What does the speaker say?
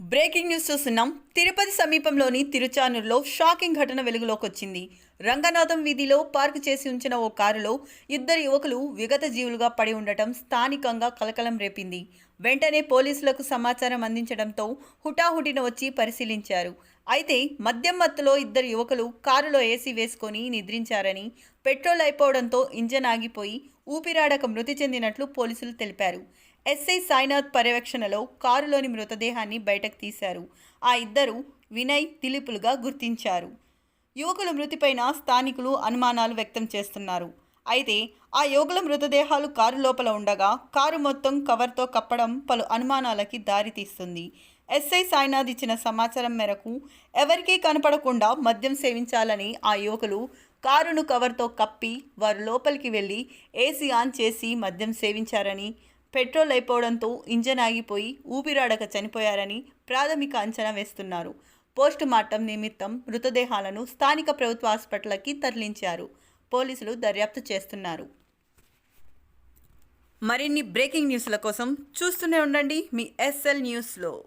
Breaking news చూస్తున్నాం. తిరుపతి సమీపంలోని తిరుచానూరులో shocking ఘటన వెలుగులోకి వచ్చింది. రంగనాథం వీధిలో పార్క్ చేసి ఉంచిన ఓ కారులో ఇద్దరు యువకులు విగత జీవులుగా పడి ఉండటం స్థానికంగా కలకలం రేపింది. వెంటనే పోలీసులకు సమాచారం అందించడంతో హుటాహుటిన వచ్చి పరిశీలించారు. అయితే మద్యం మత్తులో ఇద్దరు యువకులు కారులో ఏసీ వేసుకొని నిద్రించారని, పెట్రోల్ అయిపోవడంతో ఇంజన్ ఆగిపోయి ఊపిరాడక మృతి చెందినట్లు పోలీసులు తెలిపారు. ఎస్ఐ సాయినాథ్ పర్యవేక్షణలో కారులోని మృతదేహాన్ని బయటకు తీశారు. ఆ ఇద్దరు వినయ్, దిలీపులుగా గుర్తించారు. యువకుల మృతిపైన స్థానికులు అనుమానాలు వ్యక్తం చేస్తున్నారు. అయితే ఆ యువకుల మృతదేహాలు కారు లోపల ఉండగా కారు మొత్తం కవర్తో కప్పడం పలు అనుమానాలకి దారితీస్తుంది. ఎస్ఐ సాయినాథ్ ఇచ్చిన సమాచారం మేరకు ఎవరికీ కనపడకుండా మద్యం సేవించాలని ఆ యువకులు కారును కవర్తో కప్పి వారు లోపలికి వెళ్ళి ఏసీ ఆన్ చేసి మద్యం సేవించారని, పెట్రోల్ అయిపోవడంతో ఇంజన్ ఆగిపోయి ఊపిరాడక చనిపోయారని ప్రాథమిక అంచనా వేస్తున్నారు. పోస్ట్ మార్టం నిమిత్తం మృతదేహాలను స్థానిక ప్రభుత్వ హాస్పిటల్కి తరలించారు. పోలీసులు దర్యాప్తు చేస్తున్నారు. మరిన్ని బ్రేకింగ్ న్యూస్ల కోసం చూస్తూనే ఉండండి మీ SL న్యూస్లో.